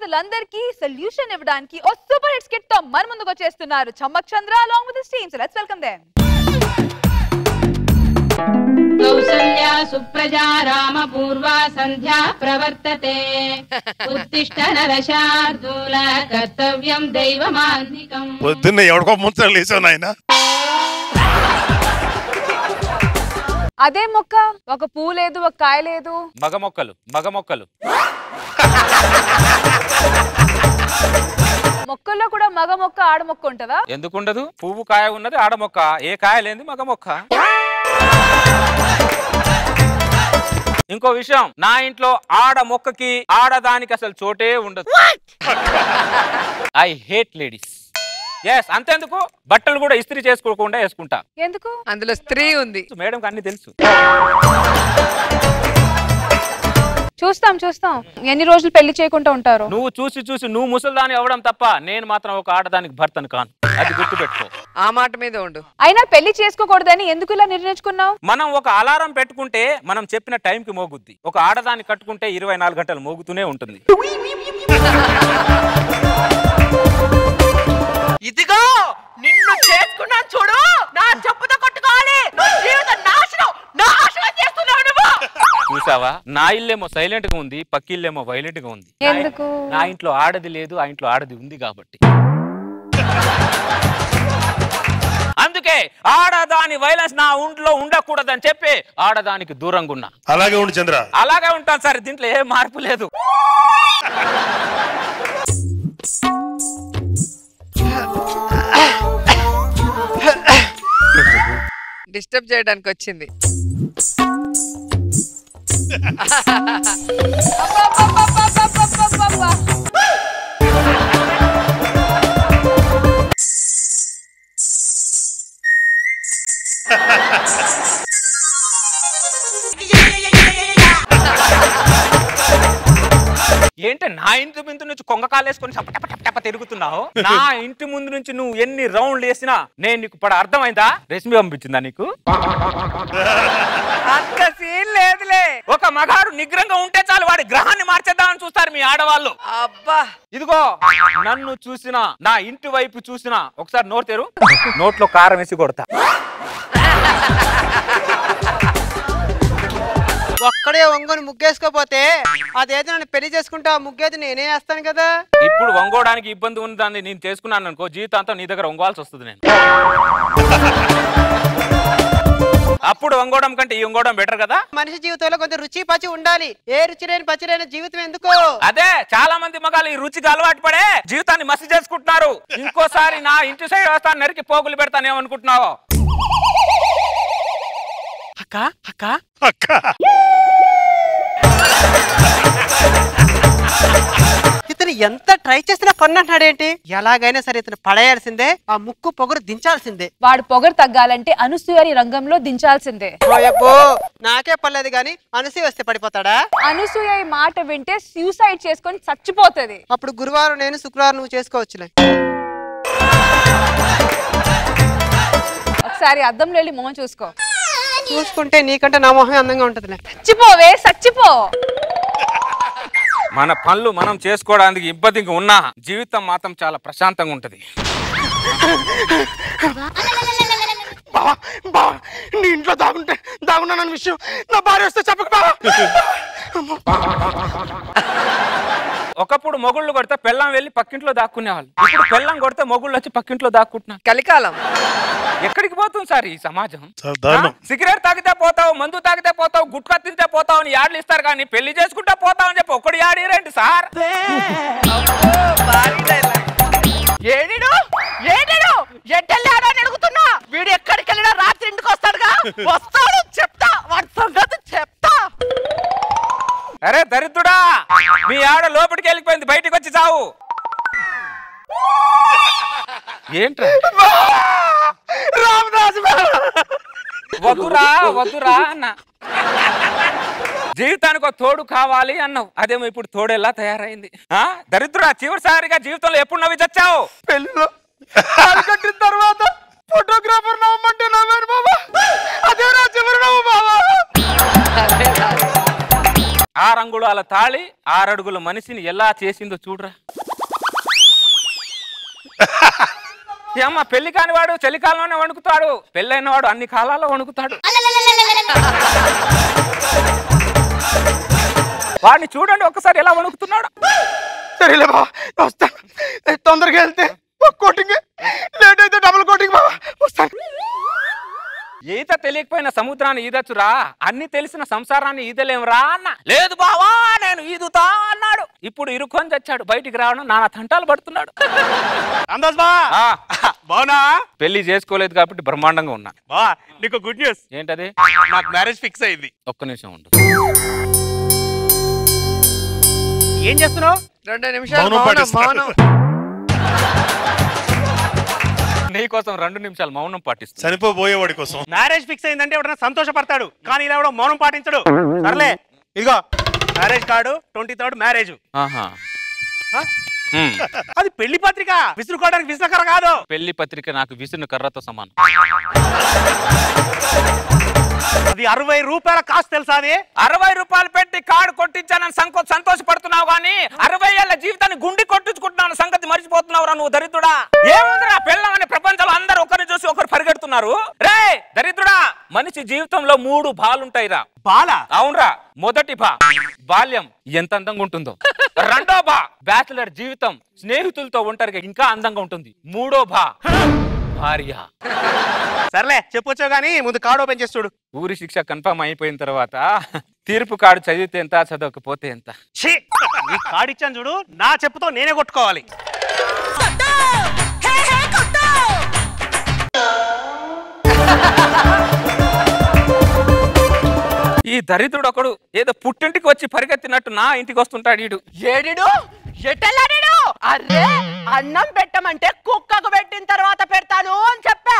బాధితులందరికీ solution ఇవ్వడానికి ఓ super hit skit తో మన ముందుకు వచ్చేస్తున్నారు చమ్మక్ చంద్ర along with his team. So let's welcome them. Kausalya Supraja Rama పూర్వా సంధ్యా ప్రవర్తతే ఉత్తిష్ట నరశార్దూల కర్తవ్యం దైవమాన్నికం. పొద్దున్న ఎవడికో ముంచలు లేచావు నాయన. అదే మొక్క ఒక పువ్వు లేదు ఒక కాయ లేదు. మగ మొక్కలు మొక్కల్లో కూడా మగ మొక్క ఆడ మొక్క ఉంటదా? ఎందుకుండదు? పువ్వు కాయ ఉన్నది ఆడ మొక్క, ఏ కాయ లేని మగ మొక్క. ఇంకో విషయం, నా ఇంట్లో ఆడ మొక్కకి ఆడదానికి అసలు చోటే ఉండదు. I hate ladies. ఎస్, అంతేందుకు బట్టలు కూడా ఇస్త్రీ చేసుకోకుండా వేసుకుంటా. ఎందుకు? అందులో స్త్రీ ఉంది. మేడం అన్ని తెలుసు. చూస్తాం ఎన్ని రోజులు పెళ్లి చేయకుండా ఉంటారు? నువ్వు చూసి నువ్వు ముసల్దాని అవ్వడం తప్ప నేను మాత్రం ఒక ఆడదానికి భర్తను కాను, అది గుర్తుపెట్టుకో. ఆ మాట మీద ఉండు. అయినా పెళ్లి చేసుకోకూడదని ఎందుకు ఇలా నిర్ణయించుకున్నావు? మనం ఒక అలారం పెట్టుకుంటే మనం చెప్పిన టైంకి మోగుద్ది. ఒక ఆడదాన్ని కట్టుకుంటే 24 గంటలు మోగుతూనే ఉంటుంది. ఇదిగో నిన్ను చేసుకున్నాను చూడు, నా చెప్పుతో కొట్టుకోవాలి. జీవితం నాశనం చేస్తున్నావు నువ్వు. చూసావా, నా ఇల్లేమో సైలెంట్ గా ఉంది, పక్కిల్లేమో వైలెంట్ గా ఉంది. ఎందుకు? నా ఇంట్లో ఆడది లేదు, ఆ ఇంట్లో ఆడది ఉంది కాబట్టి. అందుకే ఆడదాని వైలెన్స్ నా ఒంట్లో ఉండకూడదని చెప్పి ఆడదానికి దూరంగా ఉన్నా. అలాగే ఉండు చంద్ర. అలాగే ఉంటాను సార్, దీంట్లో ఏ మార్పు లేదు. డిస్టర్బ్ చేయడానికి వచ్చింది. ఏంటి నా ఇంటి ముందు నుంచి కొంగకాలేసుకొని టప తిరుగుతున్నావు? నా ఇంటి ముందు నుంచి నువ్వు ఎన్ని రౌండ్లు వేసినా నేను నీకు అర్థమైందా? రెసిపీ పంపించిందా నీకు? అంత సీన్ లేదులే. ఒక మగాడు నిగ్రంగా ఉంటే చాలు, వాడి గ్రహాన్ని మార్చేద్దామని చూస్తారు మీ ఆడవాళ్ళు. అబ్బా, ఇదిగో నన్ను చూసినా నా ఇంటి వైపు చూసినా ఒకసారి నోరు తెరు, నోట్లో కారం వేసి కొడతా. ఒక్కడే ఒంగోని ముగ్గేసుకోపోతే అదేదో నన్ను పెళ్లి చేసుకుంటా, ముగ్గేది నేనే వేస్తాను కదా. ఇప్పుడు వంగోడానికి ఇబ్బంది ఉందని నేను చేసుకున్నాను అనుకో, జీవితాంతం నీ దగ్గర వంగోవాల్సి వస్తుంది. నేను అప్పుడు వంగోవడం కంటే ఈ వంగోవడం బెటర్ కదా. మనిషి జీవితంలో కొంచెం రుచి పచి ఉండాలి. ఏ రుచి లేని పచ్చి లేని జీవితం ఎందుకు? అదే చాలా మంది మగాళ్ళు ఈ రుచికి అలవాటు పడే జీవితాన్ని మసి చేసుకుంటున్నారు. ఇంకోసారి నా ఇంటి సైడ్ వస్తాను, నరికి పోగులు పెడతానేమనుకుంటున్నావు? అక్క అక్క అక్క ఇతను ఎంత ట్రై చేసినా కొన్నంటాడేంటి? ఎలాగైనా సరే ఇతను పడేయాల్సిందే, ఆ ముక్కు పొగరు దించాల్సిందే. వాడు పొగరు తగ్గాలంటే అనసూయని రంగంలో దించాల్సిందే. ఓయబ్బో, నాకే పర్లేదు గాని అనసూయ వస్తే పడిపోతాడా? అనసూయ ఈ మాట వింటే సూసైడ్ చేసుకొని చచ్చిపోతుంది. అప్పుడు గురువారం నేను, శుక్రవారం నువ్వు చేసుకోవచ్చులే. ఒకసారి అద్దంలో వెళ్ళి మొహం చూసుకో. చూసుకుంటే నీకంటే నా మొహమే అందంగా ఉంటదిలే. చచ్చిపోవే, చచ్చిపో. మన పనులు మనం చేసుకోవడానికి ఇబ్బందిగా ఉన్నా జీవితం మాత్రం చాలా ప్రశాంతంగా ఉంటది. నీ ఇంట్లో దాగున్నానన్న విషయం నా భార్య వస్తే చెప్పక బావా. ఒకప్పుడు మొగుళ్ళు కొడితే పెళ్ళం వెళ్ళి పక్కింట్లో దాక్కునేవాళ్ళు, ఇప్పుడు పెళ్ళం కొడితే మొగుళ్ళు వచ్చి పక్కింట్లో దాక్కుంటున్నారు. కలికాలం. ఎక్కడికి పోతుంది సార్ ఈ సమాజం? దారుణం. సిగరెట్ తాగితే పోతావు, మందు తాగితే పోతావు, గుట్కా తింటే పోతావు అని యాడ్లు ఇస్తారు, కానీ పెళ్లి చేసుకుంటే పోతావు అని చెప్పి ఒక్కడు యాడీరేంటి సార్? అడుగుతున్నా, వీడు ఎక్కడికి వెళ్ళినా రాత్రి ఇంటికి వస్తాడుగా. వస్తాడు, చెప్తా వాడి సంగతి చెప్తా. అరే దరిద్రుడా, మీ ఆడ లోపలికి వెళ్ళిపోయింది, బయటికి వచ్చి చావు. ఏంట్రా వద్దురా అన్న, జీవితానికి ఒక తోడు కావాలి అన్నావు, అదేమో ఇప్పుడు తోడెలా తయారైంది. దరిద్రుడా, చివరిసారిగా జీవితంలో ఎప్పుడు నవ్వి చచ్చావు? పెళ్ళిలో కట్టిన తర్వాత ఫోటోగ్రాఫర్ నవ్వమంటే నవ్వాను బాబా, అదే నా చివరి నవ్వు బాబా. 6 అంగుళాల తాళి 6 అడుగుల మనిషిని ఎలా చేసిందో చూడరా. అమ్మ పెళ్లి కాని వాడు చలికాలంలోనే వణుకుతాడు, పెళ్ళైన వాడు అన్ని కాలాల్లో వణుకుతాడు. వాడిని చూడండి ఒక్కసారి ఎలా వణుకుతున్నాడు. సరేలే బావా వస్తాను. తొందరగా వెళ్తే కోటింగ్, లేట్ అయితే డబుల్ కోటింగ్ బావా. వస్తాను. ఈత తెలియకపోయిన సముద్రాన్ని ఈదచ్చురా, అన్ని తెలిసిన సంసారాన్ని ఈదలేమురా అన్న. లేదు బావా నేను ఈదుతా అన్నాడు. ఇప్పుడు ఇరుక్కొని చచ్చాడు, బయటికి రావడం నానా తంటాలు పడుతున్నాడు. అందాజ్ బావా బావునా? పెళ్లి చేసుకోలేదు కాబట్టి బ్రహ్మాండంగా ఉన్నా. బావా నీకు గుడ్ న్యూస్. ఏంటది? నాకు మ్యారేజ్ ఫిక్స్ అయింది. ఒక్క నిమిషం ఉండు. ఏం చేస్తున్నావు? 2 నిమిషాలు మౌనం. నీకోసం 2 నిమిషాలు మౌనం పాటిస్తా. చనిపోబోయేవాడి కోసం. మ్యారేజ్ ఫిక్స్ అయిందంటే ఎవడన్నా సంతోషపడతాడు, కానీ ఇలా ఎవడో మౌనం పాటించడు. సర్లే ఇదిగో మ్యారేజ్ కార్డు, 23rd మ్యారేజ్. ఆహా. అది పెళ్లి పత్రిక, విసురుకోవడానికి విసుకర కాదు. పెళ్లి పత్రిక నాకు విసును కర్రతో సమానం. అది 60 రూపాయల కాస్ట్ తెలుసా? అది 60 రూపాయలు పెట్టి కార్డు కొట్టించానని సంతోషపడుతున్నావు గానీ 60 ఏళ్ల జీవితాన్ని గుండి కొట్టించుకుంటున్నాను సంగతి మర్చిపోతున్నావురా నువ్వు దరిద్రుడా. ఏముందిరా పెళ్ళం అనే ప్రపంచంలో అందరూ ఒకరిని చూసి ఒకరు పరిగెడుతున్నారు. రే దరిద్రుడా, మనిషి జీవితంలో 3 భాలుంటాయిరా. బాల? అవునరా. మొదటి భా బాల్యం ఎంత అందంగా ఉంటుందో, రెండో భా బ్యాచులర్ జీవితం స్నేహితులతో ఒంటరిగా ఇంకా అందంగా ఉంటుంది, మూడో భా భార్య. సర్లే చెప్పొచ్చో గానీ ముందు కార్డు ఓపెన్ చేసి చూడు. ఊరి శిక్ష కన్ఫర్మ్ అయిపోయిన తర్వాత తీర్పు కార్డు చదివితే ఎంత, చదవకపోతే ఎంత. నీ కార్డు ఇచ్చాను చూడు, నా చెప్పుతో నేనే కొట్టుకోవాలి. ఈ దరిద్రుడు ఒకడు ఏదో పుట్టింటికి వచ్చి పరిగెత్తినట్టు నా ఇంటికి వస్తుంటాడు. ఈడు ఏడిడు ఎట్టెళ్ళాడు. అరే అన్నం పెట్టమంటే కుక్కకు పెట్టిన తర్వాత పెడతాను అని చెప్పా.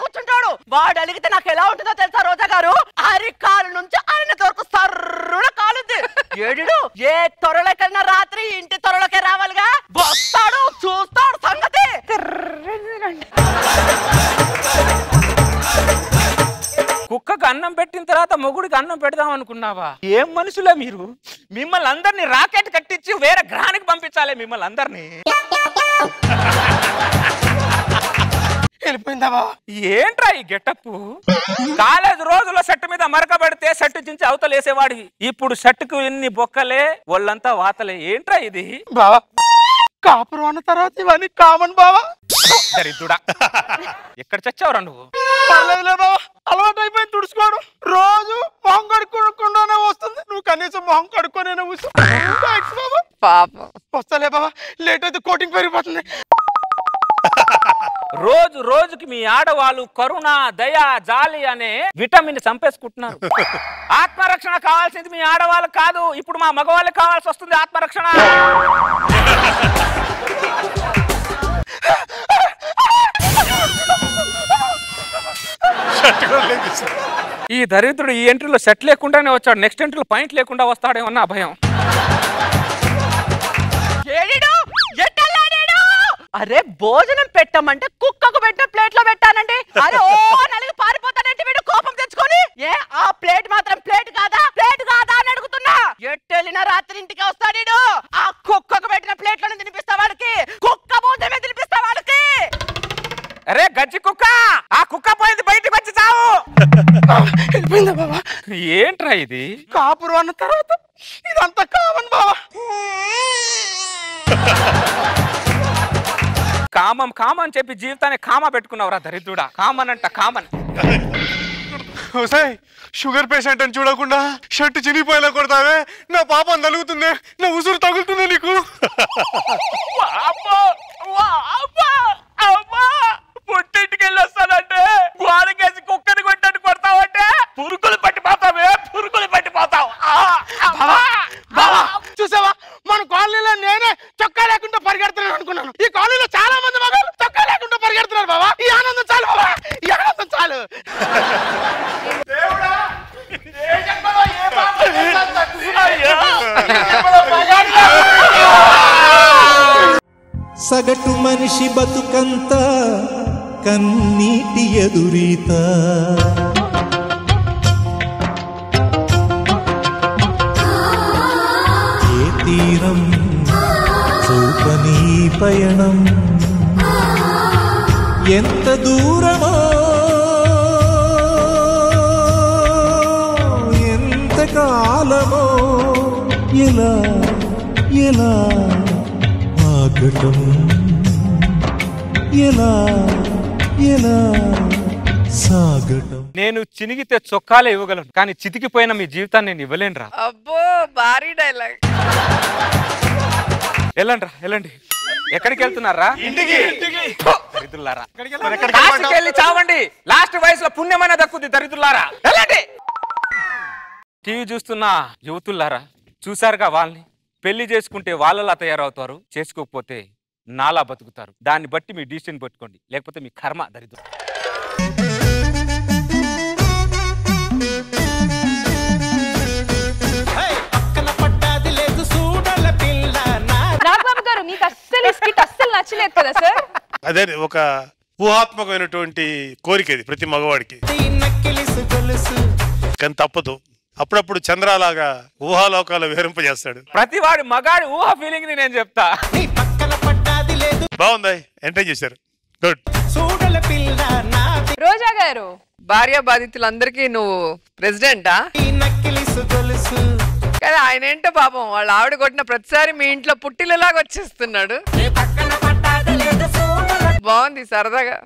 కూర్చుంటాడు. వాడు అడిగితే నాకు ఎలా ఉంటుందో తెలుసా రోజా గారు? అరికాలు నుంచి ఆయన వరకు సర్రున కాలుద్ది. ఏడిడు ఏ త్వరలోకైనా రాత్రి ఇంటి త్వరలోకే రావాలిగా. వస్తాడు, చూస్తాడు సంగతి. కుక్కకు అన్నం పెట్టిన తర్వాత మొగుడికి అన్నం పెడదాం అనుకున్నావా? ఏం మనుషులే మీరు? మిమ్మల్ని అందరినీ రాకెట్ కట్టించి వేరే గ్రహానికి పంపించాలి మిమ్మల్ని అందరినీ. వెళ్ళిపోయిందా? ఏంట్రా ఈ గెటప్? కాలేజ్ రోజుల్లో షర్ట్ మీద మరక పెడితే షర్ట్ చించి అవతలేసేవాడి, ఇప్పుడు షర్టుకు ఎన్ని బొక్కలే ఒళ్ళంతా వాతలే. ఏంట్రా ఇది? బావా కాపురం అన్న తర్వాత ఇవన్నీ కామన్ బావా. దరిద్రుడా, ఎక్కడ చచ్చావురా నువ్వు? పర్లేదులే బావా, అలవాటు అయిపోయింది తుడుచుకోవడం. రోజు మొహం కడుక్కోకుండానే వస్తుంది, నువ్వు కనీసం మొహం కడుక్కోనే కూర్చో. పాపం. వస్తలే బావా, లేట్ అయితే కోటింగ్ పెరిగిపోతుంది. రోజు రోజుకి మీ ఆడవాళ్ళు కరుణ, దయ, జాలి అనే విటమిన్ చంపేసుకుంటున్నారు. ఆత్మరక్షణ కావాల్సింది మీ ఆడవాళ్ళకి కాదు, ఇప్పుడు మా మగవాళ్ళకి కావాల్సి వస్తుంది ఆత్మరక్షణ. ఈ దరిద్రుడు ఈ ఎంట్రీలో సెట్ లేకుండానే వచ్చాడు, నెక్స్ట్ ఎంట్రీలో పాయింట్ లేకుండా వస్తాడేమన్నా భయం. అరే భోజనం పెట్టమంటే కుక్కకు పెట్టిన ప్లేట్ లో పెట్టానండి. అరే ఓ నలిగి పారిపోతానంటే వీడు కోపం తెచ్చుకొని, ఏ ఆ ప్లేట్ మాత్రం ప్లేట్ కాదా అని అడుగుతున్నా. ఎట్టెళ్ళిన రాత్రి ఇంటికి వస్తాడు. ఆ కుక్కకు పెట్టిన ప్లేట్ లోనే తినిపిస్తా వాడికి, కుక్క భోజనమే తినిపిస్తా వాడికి. అరే గజ్జి కుక్క, ఆ కుక్క పోయింది బయటకు వచ్చి చావు. వెళ్ళిపోయిందా బావా? ఏంట్రా ఇది? కాపురం అన్న తర్వాత ఇదంతా కామన్ బావా. కామం కామని చెప్పి జీవితాన్ని కామ పెట్టుకున్నావురా దరిద్రుడా. కామన్ అంట కామన్. షుగర్ పేషెంట్ అని చూడకుండా షర్ట్ చినిపోయేలా కొడతావే, నా పాపం తగులుతుంది, నా ఉసురు తగులుతుంది నీకు. పుట్టింటికి వెళ్ళి వస్తానంటే గోడకేసి కుక్కని కొట్టని కొడతావంటే పురుగులు పట్టిపోతావే, పురుగులు పట్టిపోతావు. చూసావా, మన కాలనీలో నేనే చొక్కా లేకుండా పరిగెడుతున్నాను అనుకున్నాను. ఈ కాలనీలో చాలా మంది మగాళ్ళు చొక్కా లేకుండా పరిగెడుతున్నారు బావా. ఈ ఆనందం చాలు బావా, ఈ ఆనందం చాలు. సగటు మనిషి బతుకంత కన్నీటి ఎదురీత. పయనం ఎంత దూరమో ఎంత కాలమో ఎలా ఎలా ఆగటం ఎలా ఎలా సాగటం. నేను చినిగితే చొక్కాలే ఇవ్వగలను, కానీ చితికిపోయిన మీ జీవితాన్ని నేను ఇవ్వలేనురా. అబ్బో భారీ డైలాగ్. వెళ్ళండి రా, వెళ్ళండి. ఎక్కడికి వెళ్తున్నారా? ఇంటికి. దరిద్రులారా, కాశీకి వెళ్ళి చావండి. లాస్ట్ వయసులో పుణ్యమైన దక్కుద్ది దరిద్రులారా, వెళ్ళండి. టీవీ చూస్తున్న యువతులారా, చూసారుగా వాళ్ళని. పెళ్లి చేసుకుంటే వాళ్ళలా తయారవుతారు, చేసుకోకపోతే నాలా బతుకుతారు. దాన్ని బట్టి మీ డిసిషన్ పెట్టుకోండి, లేకపోతే మీ కర్మ దరిద్రం. నాగబాబు గారు, మీకు అస్సలు ఈ స్కిట్ అస్సలు నచ్చలేదు కదా సార్? అదే ఒక ఊహాత్మకమైనటువంటి కోరిక ఇది ప్రతి మగవాడికి, కానీ తప్పదు. అప్పుడప్పుడు చంద్రలాగా ఊహాలోకాలు విహరింపజేస్తాడు. ప్రతి వాడి మగాడి ఊహ ఫీలింగ్ ని నేను చెప్తా. బాగుంది, ఎంజాయ్ చేశారు. గుడ్. రోజా గారు, భార్య బాధితులందరికీ నువ్వు ప్రెసిడెంటా? కానీ ఆయన ఏంటో పాపం వాళ్ళ ఆవిడ కొట్టిన ప్రతిసారి మీ ఇంట్లో పుట్టిలలాగా వచ్చేస్తున్నాడు. బాగుంది సరదాగా.